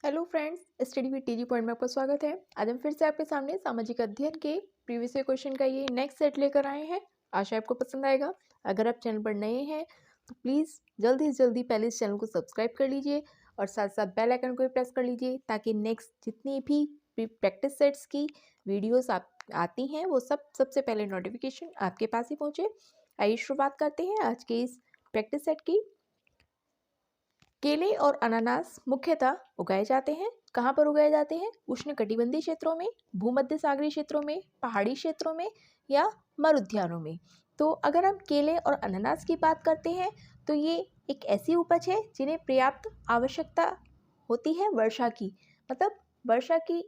Hello friends, study with TG point में आपका स्वागत है। आज हम फिर से आपके सामने सामाजिक अध्ययन के प्रीवियस ईयर क्वेश्चन का ये नेक्स्ट सेट लेकर आए हैं। आशा आपको पसंद आएगा। अगर आप चैनल पर नए हैं तो प्लीज़ जल्दी से जल्दी पहले इस चैनल को सब्सक्राइब कर लीजिए और साथ साथ बेल आइकन को भी प्रेस कर लीजिए ताकि नेक्स्ट जितनी भी प्रैक्टिस सेट्स की वीडियोस आप आती हैं वो सबसे पहले नोटिफिकेशन आपके पास ही पहुँचे। आइए शुरुआत करते हैं आज के इस प्रैक्टिस सेट की। केले और अनानास मुख्यतः उगाए जाते हैं। कहाँ पर उगाए जाते हैं? उष्णकटिबंधीय क्षेत्रों में, भूमध्य सागरीय क्षेत्रों में, पहाड़ी क्षेत्रों में या मरुद्यानों में। तो अगर हम केले और अनानास की बात करते हैं तो ये एक ऐसी उपज है जिन्हें पर्याप्त आवश्यकता होती है वर्षा की। मतलब वर्षा की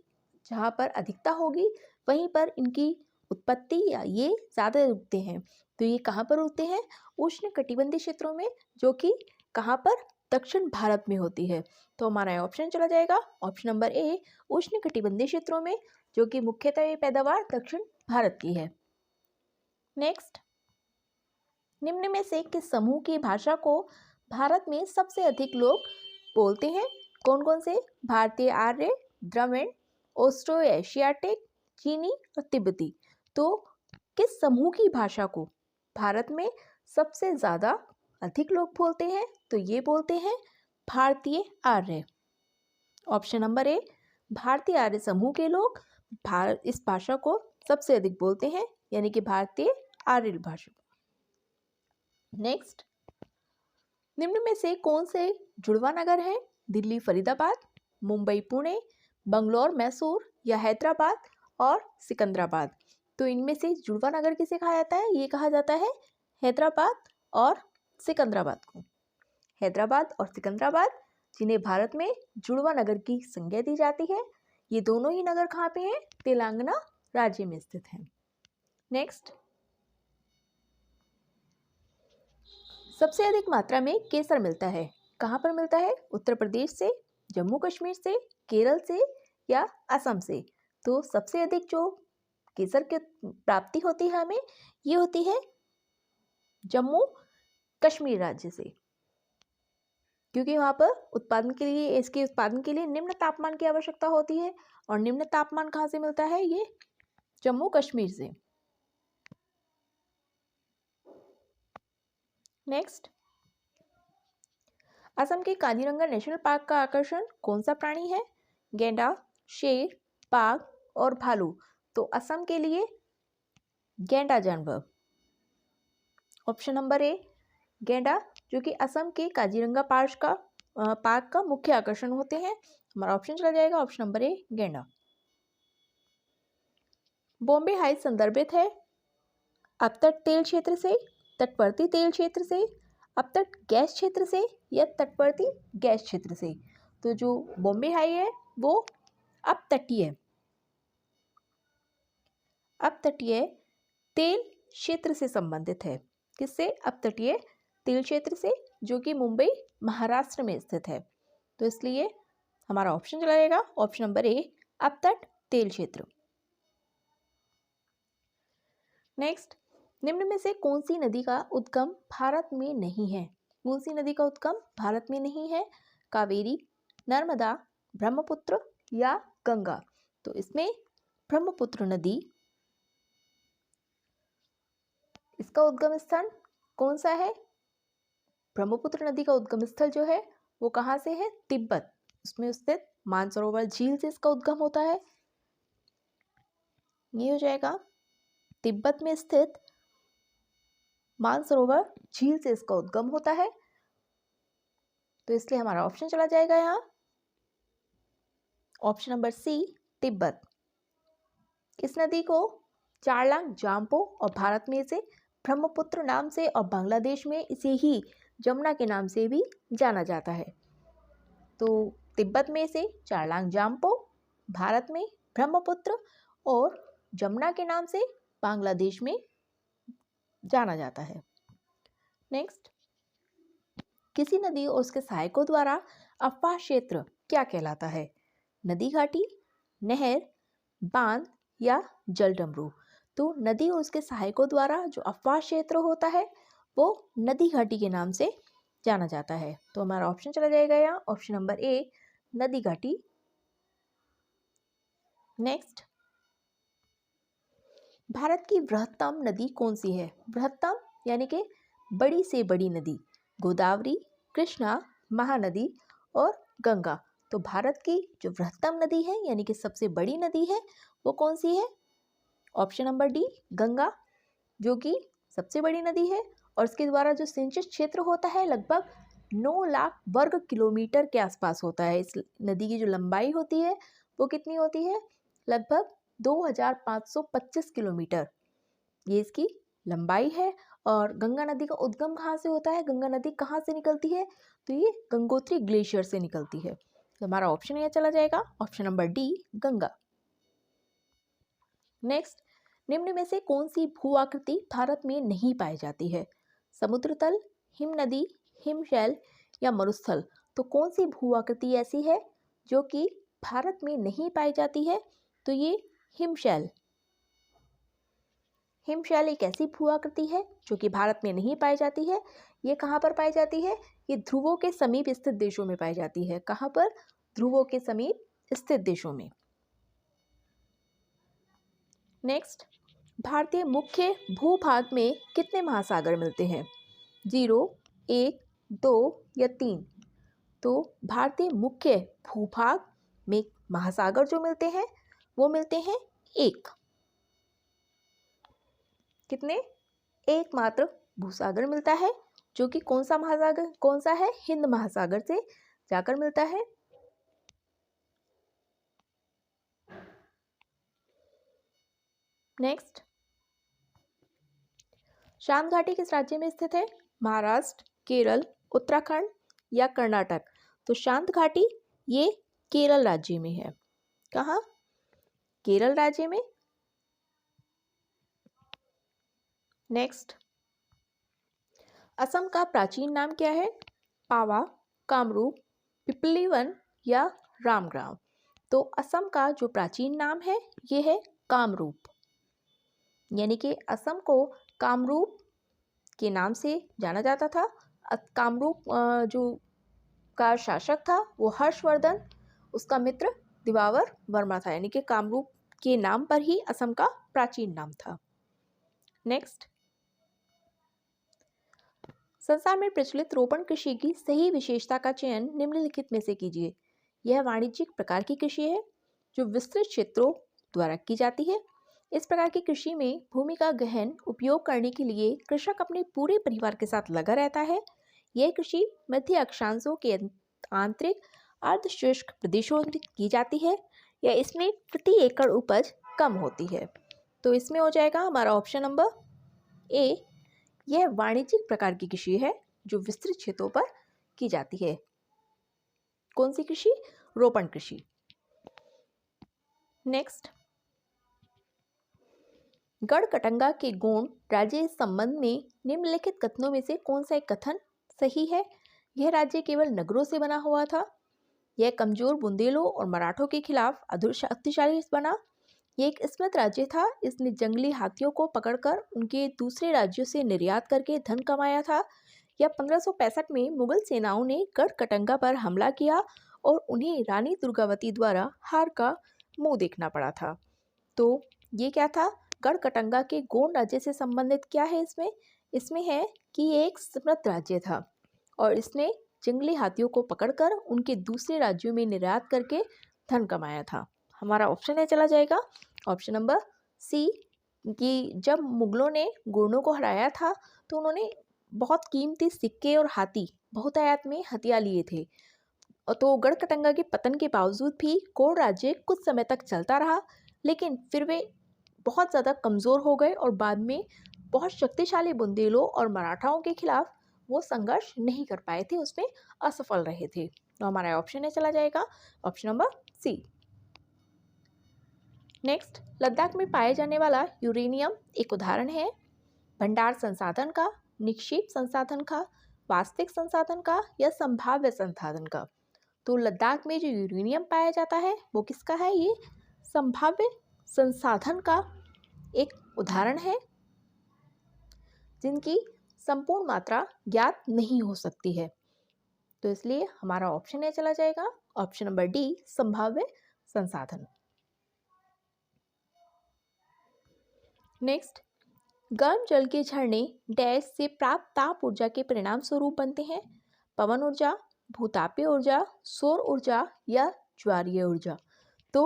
जहाँ पर अधिकता होगी वहीं पर इनकी उत्पत्ति या ये ज़्यादा उगते हैं। तो ये कहाँ पर उगते हैं? उष्णकटिबंधीय क्षेत्रों में, जो कि कहाँ पर? दक्षिण भारत में होती है। तो हमारा ऑप्शन चला जाएगा ऑप्शन नंबर ए, उष्णकटिबंधीय क्षेत्रों में, जो कि मुख्यतः ये पैदावार दक्षिण भारत की है। नेक्स्ट, निम्न में से किस समूह की भाषा को भारत में सबसे अधिक लोग बोलते हैं? कौन कौन से? भारतीय आर्य, द्रविड़, ऑस्ट्रो एशियाटिक, चीनी और तिब्बती। तो किस समूह की भाषा को भारत में सबसे ज़्यादा अधिक लोग बोलते हैं? तो ये बोलते हैं भारतीय आर्य। ऑप्शन नंबर ए, भारतीय आर्य समूह के लोग इस भाषा को सबसे अधिक बोलते हैं, यानी कि भारतीय आर्य भाषा। नेक्स्ट, निम्न में से कौन से जुड़वा नगर हैं? दिल्ली फरीदाबाद, मुंबई पुणे, बंगलौर मैसूर या हैदराबाद और सिकंदराबाद। तो इनमें से जुड़वा नगर किसे कहा जाता है? ये कहा जाता है हैदराबाद और सिकंदराबाद को। हैदराबाद और सिकंदराबाद, जिन्हें भारत में जुड़वा नगर की संज्ञा दी जाती है, ये दोनों ही नगर कहाँ पे हैं? तेलंगाना राज्य में स्थित हैं। नेक्स्ट, सबसे अधिक मात्रा में केसर मिलता है, कहाँ पर मिलता है? उत्तर प्रदेश से, जम्मू कश्मीर से, केरल से या असम से। तो सबसे अधिक जो केसर की प्राप्ति होती है हमें, ये होती है जम्मू कश्मीर राज्य से, क्योंकि वहाँ पर इसके उत्पादन के लिए निम्न तापमान की आवश्यकता होती है। और निम्न तापमान कहाँ से मिलता है? ये जम्मू कश्मीर से। नेक्स्ट, असम के काजीरंगा नेशनल पार्क का आकर्षण कौन सा प्राणी है? गैंडा, शेर, बाघ और भालू। तो असम के लिए गैंडा जानवर। ऑप्शन नंबर ए, गैंडा, जो कि असम के काजीरंगा पार्क का मुख्य आकर्षण होते हैं। हमारा ऑप्शन चला जाएगा ऑप्शन नंबर ए, गैंडा। बॉम्बे हाइट्स संदर्भित है अपतट तेल क्षेत्र से, तटवर्ती तेल क्षेत्र से, अपतट गैस क्षेत्र से या तटवर्ती गैस क्षेत्र से। तो जो बॉम्बे हाई है वो अपतटीय तेल क्षेत्र से संबंधित है। किससे? अपतटीय तेल क्षेत्र से, जो कि मुंबई महाराष्ट्र में स्थित है। तो इसलिए हमारा ऑप्शन चला जाएगा ऑप्शन नंबर ए, अपतट तेल क्षेत्र। नेक्स्ट, निम्न में से कौन सी नदी का उद्गम भारत में नहीं है? कौन सी नदी का उद्गम भारत में नहीं है? कावेरी, नर्मदा, ब्रह्मपुत्र या गंगा। तो इसमें ब्रह्मपुत्र नदी, इसका उद्गम स्थान कौन सा है? ब्रह्मपुत्र नदी का उद्गम स्थल जो है वो कहाँ से है? तिब्बत, उसमें स्थित मानसरोवर झील से इसका उद्गम होता है। ये हो जाएगा तिब्बत में स्थित मानसरोवर झील से इसका उद्गम होता है। तो इसलिए हमारा ऑप्शन चला जाएगा यहाँ ऑप्शन नंबर सी, तिब्बत। इस नदी को चारलांग जाम्पो और भारत में इसे ब्रह्मपुत्र नाम से और बांग्लादेश में इसे ही जमुना के नाम से भी जाना जाता है। तो तिब्बत में इसे चारलांग जाम्पो, भारत में ब्रह्मपुत्र और जमुना के नाम से बांग्लादेश में जाना जाता है। नेक्स्ट, किसी नदी और उसके सहायकों द्वारा अफवाह क्षेत्र क्या कहलाता है? नदी घाटी, नहर, बांध या जलडमरू। तो नदी और उसके सहायकों द्वारा जो अफवाह क्षेत्र होता है वो नदी घाटी के नाम से जाना जाता है। तो हमारा ऑप्शन चला जाएगा यहाँ ऑप्शन नंबर ए, नदी घाटी नेक्स्ट, भारत की बृहत्तम नदी कौन सी है? बृहत्तम यानी कि बड़ी से बड़ी नदी, गोदावरी, कृष्णा, महानदी और गंगा। तो भारत की जो बृहत्तम नदी है यानी कि सबसे बड़ी नदी है वो कौन सी है? ऑप्शन नंबर डी, गंगा, जो कि सबसे बड़ी नदी है और इसके द्वारा जो सिंचित क्षेत्र होता है लगभग 9 लाख वर्ग किलोमीटर के आसपास होता है। इस नदी की जो लंबाई होती है वो कितनी होती है? लगभग 2525 किलोमीटर, ये इसकी लंबाई है। और गंगा नदी का उद्गम कहाँ से होता है? गंगा नदी कहाँ से निकलती है? तो ये गंगोत्री ग्लेशियर से निकलती है। तो हमारा ऑप्शन यह चला जाएगा, option number D, Ganga. Next, निम्न में से कौन सी भू आकृति भारत में नहीं पाई जाती है? समुद्र तल, हिम नदी, हिमशैल या मरुस्थल। तो कौन सी भू आकृति ऐसी है जो कि भारत में नहीं पाई जाती है? तो ये हिमशैल। हिमशैल एक ऐसी भू आकृति है जो कि भारत में नहीं पाई जाती है। ये कहाँ पर पाई जाती है? ये ध्रुवों के समीप स्थित देशों में पाई जाती है। कहाँ पर? ध्रुवों के समीप स्थित देशों में। नेक्स्ट, भारतीय मुख्य भूभाग में कितने महासागर मिलते हैं? 0, 1, 2 या 3। तो भारतीय मुख्य भूभाग में महासागर जो मिलते हैं वो मिलते हैं 1। कितने? एकमात्र भूसागर मिलता है जो कि कौन सा महासागर, कौन सा है? हिंद महासागर से जाकर मिलता है। नेक्स्ट, शांत घाटी किस राज्य में स्थित है? महाराष्ट्र, केरल, उत्तराखंड या कर्नाटक। तो शांत घाटी ये केरल राज्य में है। कहाँ? केरल राज्य में। नेक्स्ट, असम का प्राचीन नाम क्या है? पावा, कामरूप, पिपलीवन या रामग्राम। तो असम का जो प्राचीन नाम है ये है कामरूप, यानी कि असम को कामरूप के नाम से जाना जाता था। कामरूप जो का शासक था वो हर्षवर्धन, उसका मित्र दिवावर वर्मा था, यानी कि कामरूप के नाम पर ही असम का प्राचीन नाम था। नेक्स्ट, संसार में प्रचलित रोपण कृषि की सही विशेषता का चयन निम्नलिखित में से कीजिए। यह वाणिज्यिक प्रकार की कृषि है जो विस्तृत क्षेत्रों द्वारा की जाती है। इस प्रकार की कृषि में भूमि का गहन उपयोग करने के लिए कृषक अपने पूरे परिवार के साथ लगा रहता है। यह कृषि मध्य अक्षांशों के आंतरिक अर्धशुष्क प्रदेशों में की जाती है या इसमें प्रति एकड़ उपज कम होती है। तो इसमें हो जाएगा हमारा ऑप्शन नंबर ए, यह वाणिज्यिक प्रकार की कृषि है जो विस्तृत क्षेत्रों पर की जाती है। कौन सी कृषि? रोपण कृषि। नेक्स्ट, गढ़कटंगा के गोंड राज्य इस संबंध में निम्नलिखित कथनों में से कौन सा एक कथन सही है? यह राज्य केवल नगरों से बना हुआ था। यह कमजोर बुंदेलों और मराठों के खिलाफ शक्तिशाली बना। ये एक स्मृत राज्य था। इसने जंगली हाथियों को पकड़कर उनके दूसरे राज्यों से निर्यात करके धन कमाया था। यह 1565 में मुगल सेनाओं ने गढ़कटंगा पर हमला किया और उन्हें रानी दुर्गावती द्वारा हार का मुंह देखना पड़ा था। तो ये क्या था? गढ़कटंगा के गोंड राज्य से संबंधित क्या है इसमें? इसमें है कि ये एक समृद्ध राज्य था और इसने जंगली हाथियों को पकड़कर उनके दूसरे राज्यों में निर्यात करके धन कमाया था। हमारा ऑप्शन है चला जाएगा ऑप्शन नंबर सी, कि जब मुगलों ने गोंडों को हराया था तो उन्होंने बहुत कीमती सिक्के और हाथी बहुतायत में हथिया लिए थे। तो गढ़कटंगा के पतन के बावजूद भी गोंड राज्य कुछ समय तक चलता रहा, लेकिन फिर वे बहुत ज़्यादा कमज़ोर हो गए और बाद में बहुत शक्तिशाली बुंदेलों और मराठाओं के खिलाफ वो संघर्ष नहीं कर पाए थे, उसमें असफल रहे थे। तो हमारा ऑप्शन है चला जाएगा option number C. Next, Ladakh में पाए जाने वाला यूरेनियम एक उदाहरण है भंडार संसाधन का, निक्षेप संसाधन का, वास्तविक संसाधन का या संभाव्य संसाधन का। तो लद्दाख में जो यूरेनियम पाया जाता है वो किसका है? ये संभाव्य संसाधन का एक उदाहरण है जिनकी संपूर्ण मात्रा ज्ञात नहीं हो सकती है। तो इसलिए हमारा ऑप्शन है चला जाएगा ऑप्शन नंबर डी, संभाव्य संसाधन। नेक्स्ट, गर्म जल के झरने डैश से प्राप्त ताप ऊर्जा के परिणाम स्वरूप बनते हैं। पवन ऊर्जा, भूतापीय ऊर्जा, सौर ऊर्जा या ज्वारीय ऊर्जा। तो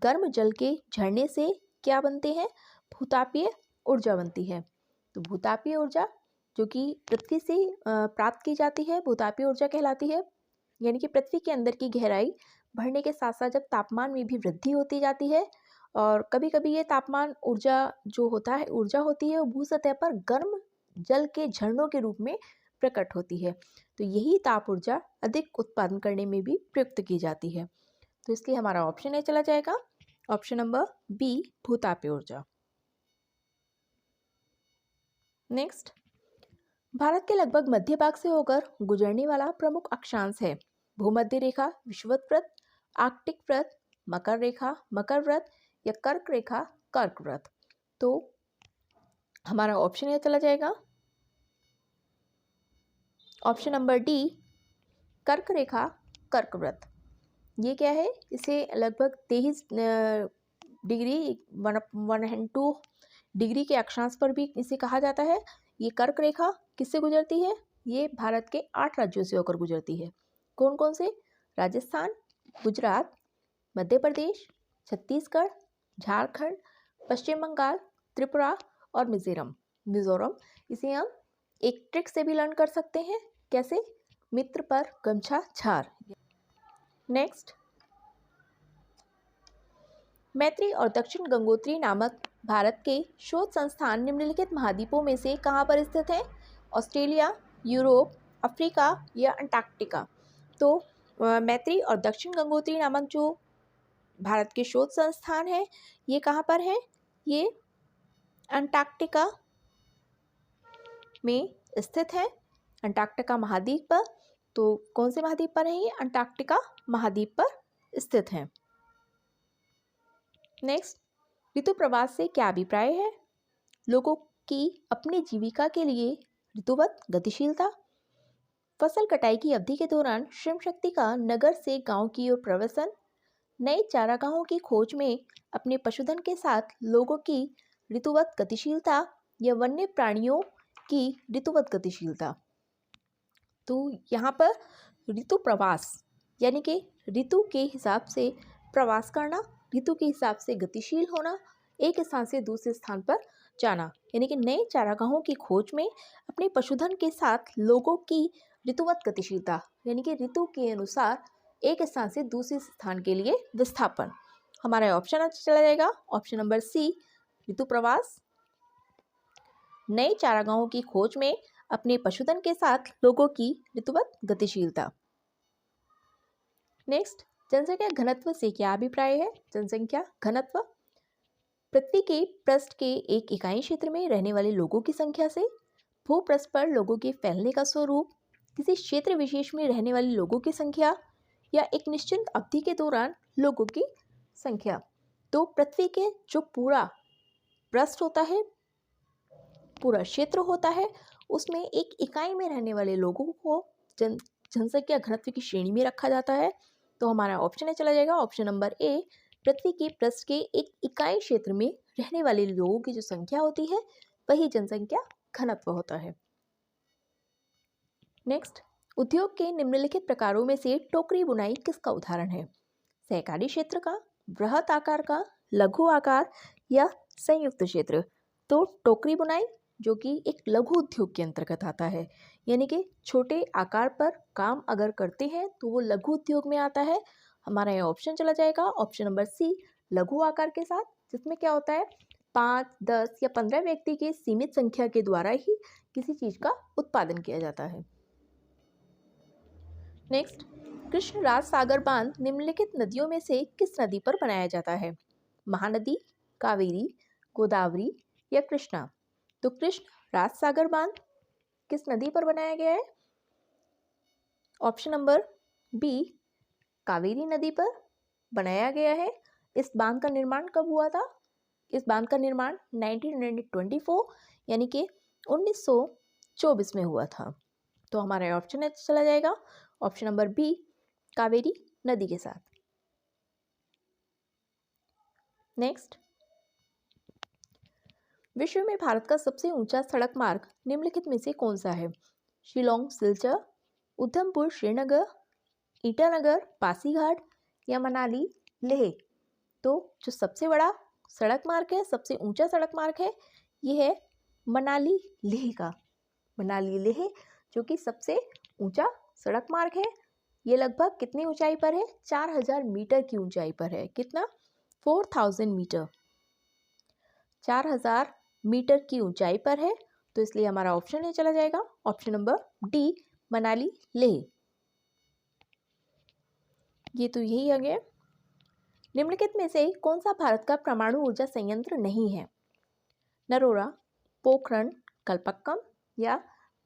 गर्म जल के झरने से क्या बनते हैं? भूतापीय ऊर्जा बनती है। तो भूतापीय ऊर्जा जो कि पृथ्वी से प्राप्त की जाती है भूतापीय ऊर्जा कहलाती है। यानी कि पृथ्वी के अंदर की गहराई बढ़ने के साथ साथ जब तापमान में भी वृद्धि होती जाती है और कभी कभी ये तापमान ऊर्जा जो होता है ऊर्जा होती है वो भू सतह पर गर्म जल के झरनों के रूप में प्रकट होती है। तो यही ताप ऊर्जा अधिक उत्पादन करने में भी प्रयुक्त की जाती है। तो इसलिए हमारा ऑप्शन ए चला जाएगा, ऑप्शन नंबर बी, भूतापीय ऊर्जा। नेक्स्ट, भारत के लगभग मध्य भाग से होकर गुजरने वाला प्रमुख अक्षांश है। भूमध्य रेखा, विषुवत व्रत, आर्कटिक व्रत, मकर रेखा, मकर व्रत या कर्क रेखा, कर्क व्रत। तो हमारा ऑप्शन ये चला जाएगा, ऑप्शन नंबर डी, कर्क रेखा, कर्क व्रत। ये क्या है? इसे लगभग 23 डिग्री 102 डिग्री के अक्षांश पर भी इसे कहा जाता है। ये कर्क रेखा किससे गुजरती है? ये भारत के 8 राज्यों से होकर गुजरती है। कौन कौन से? राजस्थान, गुजरात, मध्य प्रदेश, छत्तीसगढ़, झारखंड, पश्चिम बंगाल, त्रिपुरा और मिजोरम। इसे हम एक ट्रिक से भी लर्न कर सकते हैं। कैसे? मित्र पर गमछा झार। नेक्स्ट, मैत्री और दक्षिण गंगोत्री नामक भारत के शोध संस्थान निम्नलिखित महाद्वीपों में से कहाँ पर स्थित हैं? ऑस्ट्रेलिया, यूरोप, अफ्रीका या अंटार्कटिका। तो मैत्री और दक्षिण गंगोत्री नामक जो भारत के शोध संस्थान है ये कहाँ पर है? ये अंटार्कटिका में स्थित है, अंटार्कटिका महाद्वीप पर। तो कौन से महाद्वीप पर है ये? अंटार्कटिका महाद्वीप पर स्थित है। नेक्स्ट, ऋतु प्रवास से क्या अभिप्राय है? लोगों की अपनी जीविका के लिए ऋतुवत गतिशीलता, फसल कटाई की अवधि के दौरान श्रम शक्ति का नगर से गांव की ओर प्रवसन, नए चारागाहों की खोज में अपने पशुधन के साथ लोगों की ऋतुवत गतिशीलता या वन्य प्राणियों की ऋतुवत गतिशीलता। तो यहाँ पर ऋतु प्रवास यानी कि ऋतु के हिसाब से प्रवास करना, ऋतु के हिसाब से गतिशील होना, एक स्थान से दूसरे स्थान पर जाना, यानी कि नए चारागाहों की खोज में अपने पशुधन के साथ लोगों की ऋतुवत गतिशीलता, यानी कि ऋतु के अनुसार एक स्थान से दूसरे स्थान के लिए विस्थापन। हमारा ऑप्शन चला जाएगा, ऑप्शन नंबर सी, ऋतु प्रवास। नए चारागाहों की खोज में अपने पशुधन के साथ लोगों की ऋतुवत गतिशीलता। नेक्स्ट, जनसंख्या घनत्व से क्या अभिप्राय है? जनसंख्या घनत्व पृथ्वी के पृष्ठ के एक इकाई क्षेत्र में रहने वाले लोगों की संख्या से भूपृष्ठ पर लोगों के फैलने का स्वरूप, किसी क्षेत्र विशेष में रहने वाले लोगों की संख्या या एक निश्चित अवधि के दौरान लोगों की संख्या। तो पृथ्वी के जो पूरा पृष्ठ होता है, पूरा क्षेत्र होता है, उसमें एक इकाई में रहने वाले लोगों को जनसंख्या घनत्व की श्रेणी में रखा जाता है। तो हमारा ऑप्शन चला जाएगा, ऑप्शन नंबर ए, पृथ्वी के पृष्ठ के एक इकाई क्षेत्र में रहने वाले लोगों की जो संख्या होती है वही जनसंख्या घनत्व होता है। नेक्स्ट, उद्योग के निम्नलिखित प्रकारों में से टोकरी बुनाई किसका उदाहरण है? सहकारी क्षेत्र का, बृहत आकार का, लघु आकार या संयुक्त क्षेत्र। तो टोकरी बुनाई जो कि एक लघु उद्योग के अंतर्गत आता है, यानी कि छोटे आकार पर काम अगर करते हैं तो वो लघु उद्योग में आता है। हमारा यह ऑप्शन चला जाएगा, ऑप्शन नंबर सी, लघु आकार के साथ, जिसमें क्या होता है 5, 10 या 15 व्यक्ति के सीमित संख्या के द्वारा ही किसी चीज का उत्पादन किया जाता है। नेक्स्ट, कृष्ण राज सागर बांध निम्नलिखित नदियों में से किस नदी पर बनाया जाता है? महानदी, कावेरी, गोदावरी या कृष्णा। तो कृष्ण राज सागर बांध किस नदी पर बनाया गया है? ऑप्शन नंबर बी, कावेरी नदी पर बनाया गया है। इस बांध का निर्माण कब हुआ था? इस बांध का निर्माण 1924 यानी कि 1924 में हुआ था। तो हमारा ऑप्शन चला जाएगा, ऑप्शन नंबर बी, कावेरी नदी के साथ। नेक्स्ट, विश्व में भारत का सबसे ऊंचा सड़क मार्ग निम्नलिखित में से कौन सा है? शिलोंग सिलचर, उधमपुर श्रीनगर, ईटानगर पासीघाट या मनाली लेह। तो जो सबसे बड़ा सड़क मार्ग है, सबसे ऊंचा सड़क मार्ग है, ये है मनाली लेह का। मनाली लेह जो कि सबसे ऊंचा सड़क मार्ग है। ये लगभग कितनी ऊंचाई पर है? 4000 मीटर की ऊंचाई पर है। कितना? 4000 मीटर, 4000 मीटर की ऊंचाई पर है। तो इसलिए हमारा ऑप्शन ये चला जाएगा, option number D, Manali Leh. ये तो यही आ गया। निम्नलिखित में से कौन सा भारत का परमाणु ऊर्जा संयंत्र नहीं है? नरोरा, पोखरण, कल्पक्कम या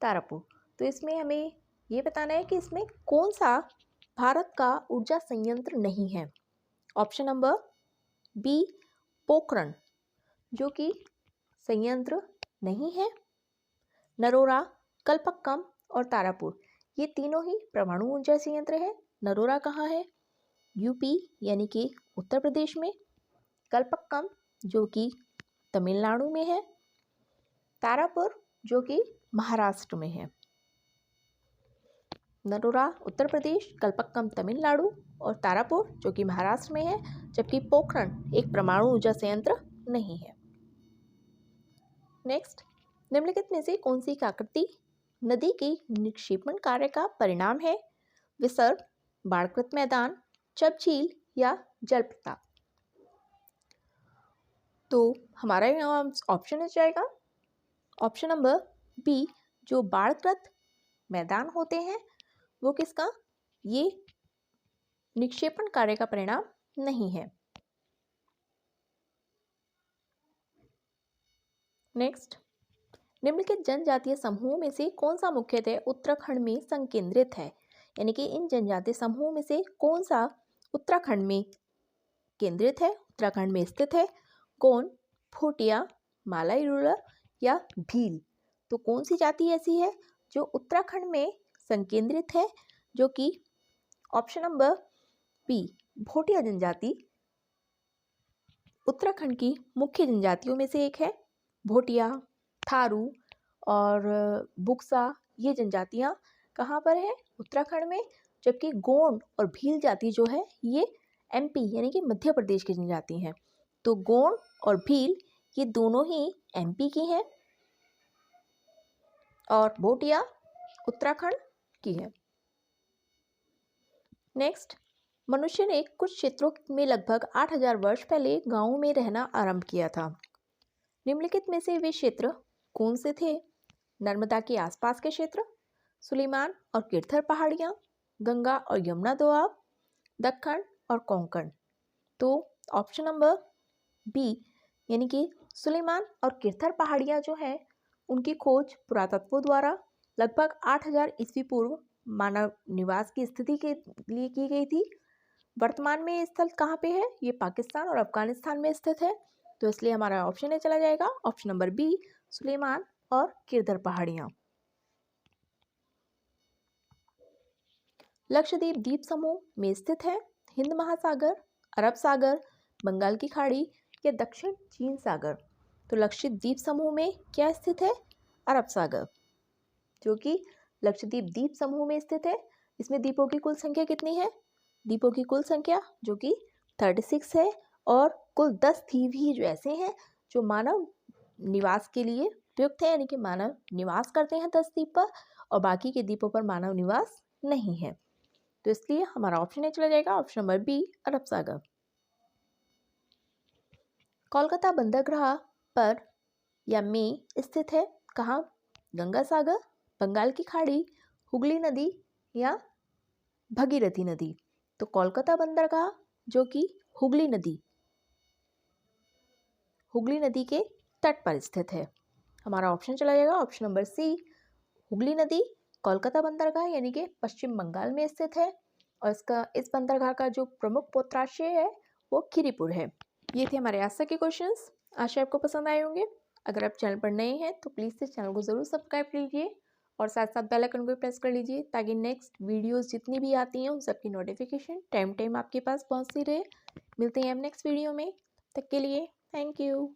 तारापुर। तो इसमें हमें ये बताना है कि इसमें कौन सा भारत का ऊर्जा संयंत्र नहीं है। ऑप्शन नंबर बी, पोखरण जो कि संयंत्र नहीं है। नरोरा, कल्पक्कम और तारापुर ये तीनों ही परमाणु ऊर्जा संयंत्र है। नरोरा कहाँ है? यूपी यानी कि उत्तर प्रदेश में। कल्पक्कम जो कि तमिलनाडु में है। तारापुर जो कि महाराष्ट्र में है। नरोरा उत्तर प्रदेश, कल्पक्कम तमिलनाडु और तारापुर जो कि महाराष्ट्र में है, जबकि पोखरण एक परमाणु ऊर्जा संयंत्र नहीं है। नेक्स्ट, निम्नलिखित में से कौन सी आकृति नदी के निक्षेपण कार्य का परिणाम है? विसर्ग, बाढ़कृत मैदान, चब झील या जलप्रपात। तो हमारा यहाँ ऑप्शन हो जाएगा ऑप्शन नंबर बी, जो बाढ़कृत मैदान होते हैं वो किसका? ये निक्षेपण कार्य का परिणाम नहीं है। नेक्स्ट, निम्नलिखित जनजातीय समूहों में से कौन सा मुख्यतः उत्तराखंड में संकेंद्रित है? यानी कि इन जनजातीय समूहों में से कौन सा उत्तराखंड में केंद्रित है, उत्तराखंड में स्थित है? कौन, भोटिया, मालाई रूलर या भील। तो कौन सी जाति ऐसी है जो उत्तराखंड में संकेंद्रित है? जो कि ऑप्शन नंबर बी, भोटिया जनजाति उत्तराखंड की मुख्य जनजातियों में से एक है। भोटिया, थारू और बुक्सा ये जनजातियां कहाँ पर है? उत्तराखंड में। जबकि गोंड और भील जाति जो है ये एमपी यानी कि मध्य प्रदेश की जनजाति हैं। तो गोंड और भील ये दोनों ही एमपी की हैं और भोटिया उत्तराखंड की है। नेक्स्ट, मनुष्य ने कुछ क्षेत्रों में लगभग 8000 वर्ष पहले गांवों में रहना आरंभ किया था। निम्नलिखित में से वे क्षेत्र कौन से थे? नर्मदा के आसपास के क्षेत्र, सुलेमान और किरथर पहाड़ियाँ, गंगा और यमुना दोआब, दक्कन और कोंकण। तो ऑप्शन नंबर बी यानी कि सुलेमान और किरथर पहाड़ियाँ जो है उनकी खोज पुरातत्वों द्वारा लगभग 8000 ईस्वी पूर्व मानव निवास की स्थिति के लिए की गई थी। वर्तमान में ये स्थल कहाँ पे है? ये पाकिस्तान और अफगानिस्तान में स्थित है। तो इसलिए हमारा ऑप्शन है चला जाएगा ऑप्शन नंबर बी, सुलेमान और किरथर पहाड़ियाँ। लक्षद्वीप द्वीप समूह में स्थित है। हिंद महासागर, अरब सागर, बंगाल की खाड़ी या दक्षिण चीन सागर। तो लक्षद्वीप द्वीप समूह में क्या स्थित है? अरब सागर जो कि लक्षद्वीप द्वीप समूह में स्थित है। इसमें द्वीपों की कुल संख्या कितनी है? द्वीपों की कुल संख्या जो कि 36 है और कुल 10 द्वीप ही जो ऐसे हैं जो मानव निवास के लिए उपयुक्त है, यानी कि मानव निवास करते हैं 10 द्वीप पर और बाकी के द्वीपों पर मानव निवास नहीं है। तो इसलिए हमारा ऑप्शन है चला जाएगा ऑप्शन नंबर बी, अरब सागर। कोलकाता बंदरगाह पर या में स्थित है कहाँ? गंगा सागर, बंगाल की खाड़ी, हुगली नदी या भगीरथी नदी। तो कोलकाता बंदरगाह जो कि हुगली नदी के तट पर स्थित है। हमारा ऑप्शन चला जाएगा ऑप्शन नंबर सी, हुगली नदी कोलकाता बंदरगाह यानी कि पश्चिम बंगाल में स्थित है और इस बंदरगाह का जो प्रमुख पोताश्रय है वो खिरीपुर है। ये थे हमारे आज तक के क्वेश्चंस। आशा आपको पसंद आए होंगे। अगर आप चैनल पर नए हैं तो प्लीज़ इस चैनल को ज़रूर सब्सक्राइब कीजिए और साथ साथ बेल आइकन को प्रेस कर लीजिए ताकि नेक्स्ट वीडियोस जितनी भी आती हैं उन सबकी नोटिफिकेशन टाइम आपके पास पहुंचती रहे। मिलते हैं हम नेक्स्ट वीडियो में। तब तक के लिए थैंक यू।